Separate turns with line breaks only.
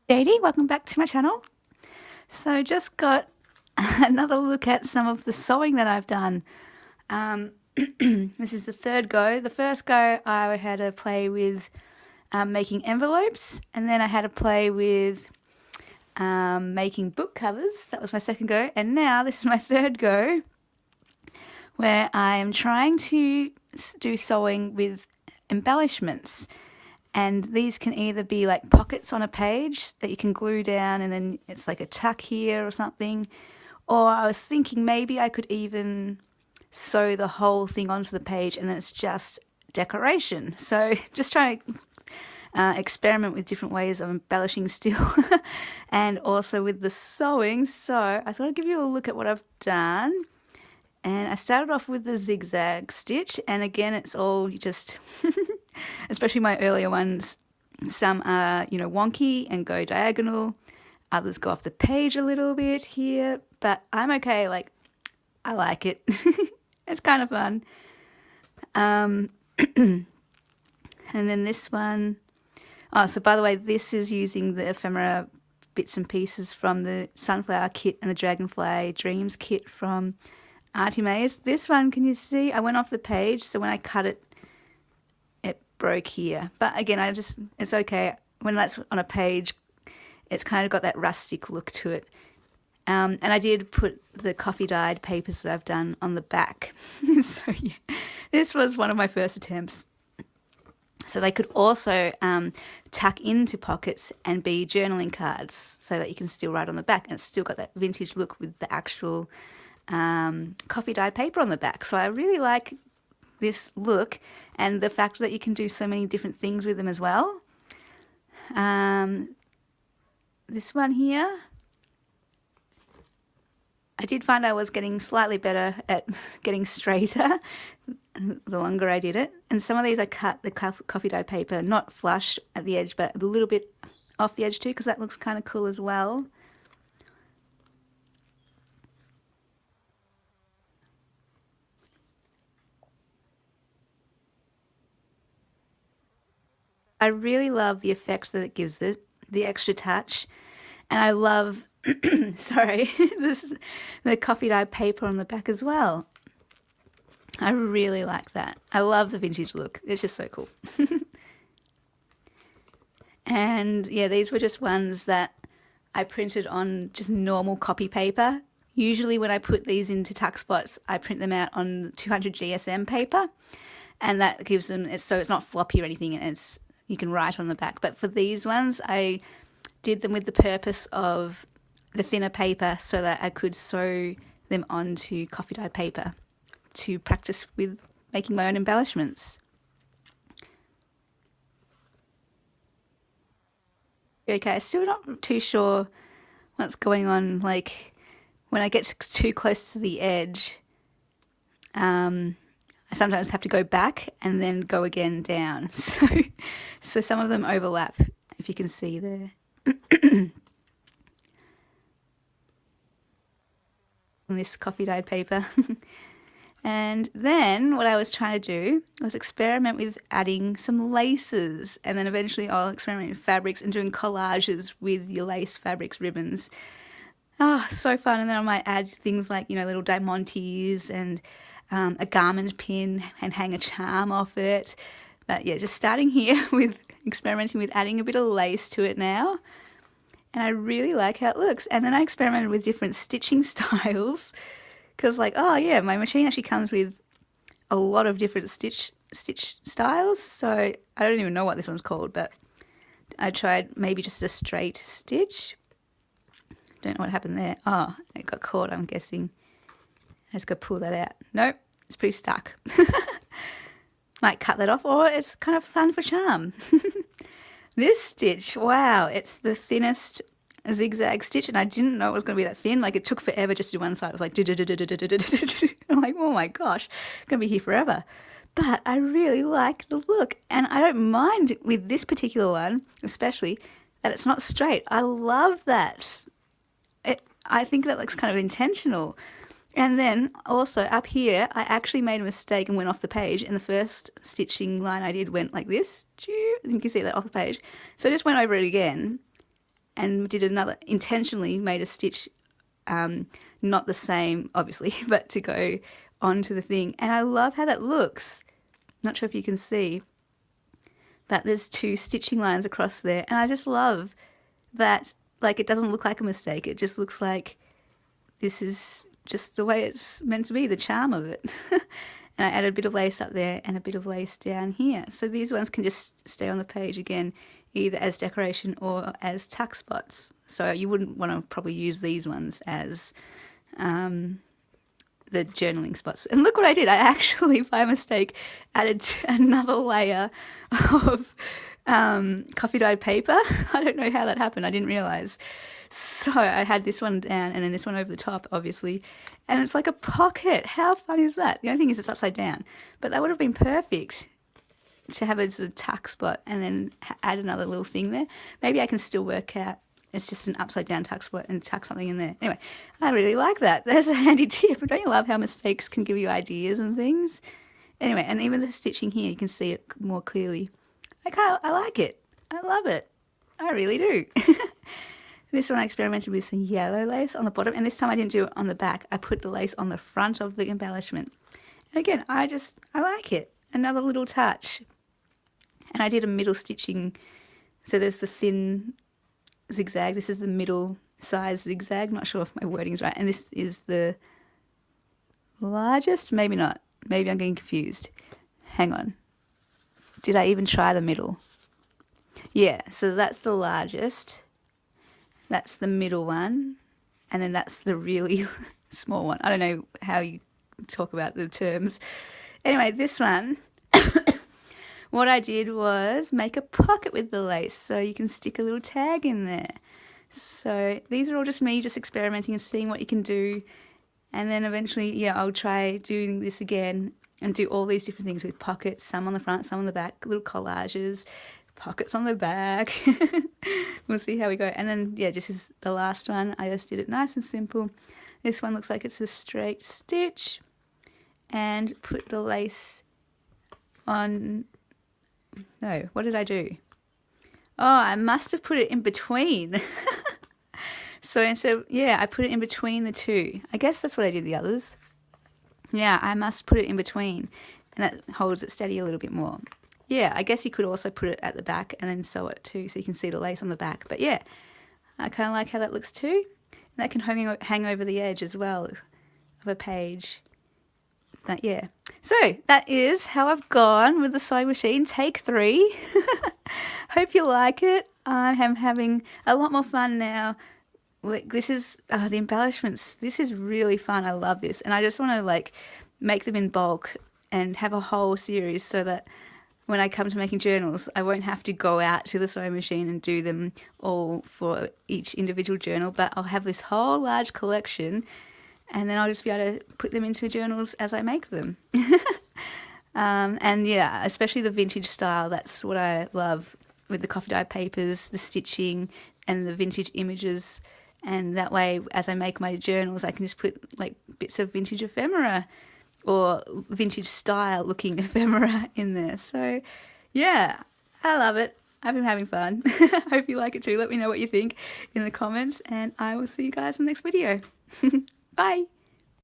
JD, welcome back to my channel. So just got another look at some of the sewing that I've done. This is the third go. The first go I had to play with making envelopes, and then I had to play with making book covers. That was my second go, and now this is my third go where I am trying to do sewing with embellishments. And these can either be like pockets on a page that you can glue down and then it's like a tuck here or something. Or I was thinking maybe I could even sew the whole thing onto the page and then it's just decoration. So just trying to experiment with different ways of embellishing still and also with the sewing. So I thought I'd give you a look at what I've done. And I started off with the zigzag stitch, and again it's all just especially my earlier ones, some are wonky and go diagonal, others go off the page a little bit here, but I'm okay, like I like it. It's kind of fun. And then this one, so by the way, this is using the ephemera bits and pieces from the sunflower kit and the dragonfly dreams kit from Auntie May's. This one, can you see? I went off the page, so when I cut it, it broke here. But again, it's okay. When that's on a page, it's kind of got that rustic look to it. And I did put the coffee dyed papers that I've done on the back. So yeah, this was one of my first attempts. So they could also tuck into pockets and be journaling cards so that you can still write on the back. And it's still got that vintage look with the actual coffee dyed paper on the back. So I really like this look and the fact that you can do so many different things with them as well. This one here, I did find I was getting slightly better at getting straighter the longer I did it. And some of these I cut the coffee dyed paper not flush at the edge but a little bit off the edge too, because that looks kind of cool as well. I really love the effect that it gives it, the extra touch, and I love, sorry, this is the coffee dyed paper on the back as well. I really like that. I love the vintage look. It's just so cool. And yeah, these were just ones that I printed on just normal copy paper. Usually when I put these into tuck spots, I print them out on 200 GSM paper, and that gives them, so it's not floppy or anything, and you can write on the back. But for these ones, I did them with the purpose of the thinner paper so that I could sew them onto coffee dyed paper to practice with making my own embellishments. Okay, I'm still not too sure what's going on, like when I get too close to the edge, I sometimes have to go back and then go again down. So some of them overlap, if you can see there. On this coffee dyed paper. And then what I was trying to do was experiment with adding some laces, and then eventually I'll experiment with fabrics and doing collages with your lace fabrics ribbons. Oh, so fun. And then I might add things like, little diamantes and a garment pin and hang a charm off it. But yeah, just starting here with experimenting with adding a bit of lace to it now. And I really like how it looks. And then I experimented with different stitching styles because oh yeah, my machine actually comes with a lot of different stitch styles. So I don't even know what this one's called, but I tried maybe just a straight stitch. Don't know what happened there. Oh, it got caught, I'm guessing. I just got to pull that out. Nope, it's pretty stuck. Might cut that off, or it's kind of fun for charm. This stitch, wow, it's the thinnest zigzag stitch, and I didn't know it was going to be that thin. Like, it took forever just to do one side. It was like, I'm like, oh my gosh, it's going to be here forever. But I really like the look, and I don't mind with this particular one, especially, that it's not straight. I love that. I think that looks kind of intentional. And then also up here, I actually made a mistake and went off the page. And the first stitching line I did went like this. I think you can see that off the page. So I just went over it again. and did another, intentionally made a stitch, not the same obviously, but to go onto the thing. And I love how that looks. Not sure if you can see, but there's 2 stitching lines across there, and I just love that. Like, it doesn't look like a mistake, it just looks like this is just the way it's meant to be, the charm of it. And I added a bit of lace up there and a bit of lace down here. So these ones can just stay on the page again, either as decoration or as tuck spots. So you wouldn't want to probably use these ones as the journaling spots. And look what I did. I actually, by mistake, added another layer of coffee dyed paper. I don't know how that happened. I didn't realise. So I had this one down and then this one over the top, obviously. And it's like a pocket. How fun is that? The only thing is it's upside down. But that would have been perfect to have a sort of tuck spot and then add another little thing there. Maybe I can still work out it's just an upside down tuck spot and tuck something in there. Anyway, I really like that. There's a handy tip. Don't you love how mistakes can give you ideas and things? Anyway, and even the stitching here, you can see it more clearly. I like it. I love it. I really do. This one I experimented with some yellow lace on the bottom, and this time I didn't do it on the back. I put the lace on the front of the embellishment. And again, I like it. Another little touch. And I did a middle stitching. So there's the thin zigzag. This is the middle size zigzag. Not sure if my wording is right. And this is the largest. Maybe not. Maybe I'm getting confused. Hang on. Did I even try the middle? Yeah, so that's the largest. That's the middle one. And then that's the really small one. I don't know how you talk about the terms. Anyway, this one, what I did was make a pocket with the lace so you can stick a little tag in there. So these are all just me just experimenting and seeing what you can do. And then eventually, yeah, I'll try doing this again and do all these different things with pockets, some on the front, some on the back, little collages, pockets on the back. We'll see how we go. And then, yeah, just as the last one, I just did it nice and simple. This one looks like it's a straight stitch. And put the lace on. No, what did I do? Oh, I must have put it in between. So yeah, I put it in between the two. I guess that's what I did the others. Yeah, I must put it in between, and that holds it steady a little bit more. Yeah, I guess you could also put it at the back and then sew it too, so you can see the lace on the back. But yeah, I kind of like how that looks too. And that can hang over the edge as well of a page. But yeah, so that is how I've gone with the sewing machine, take 3. Hope you like it. I am having a lot more fun now. This is the embellishments. This is really fun. I love this, and I just want to make them in bulk and have a whole series so that when I come to making journals, I won't have to go out to the sewing machine and do them all for each individual journal, but I'll have this whole large collection. And then I'll just be able to put them into journals as I make them. And yeah, especially the vintage style. That's what I love with the coffee dyed papers, the stitching and the vintage images. And that way, as I make my journals, I can just put bits of vintage ephemera or vintage style looking ephemera in there. So yeah, I love it. I've been having fun. Hope you like it too. Let me know what you think in the comments, and I will see you guys in the next video. Bye.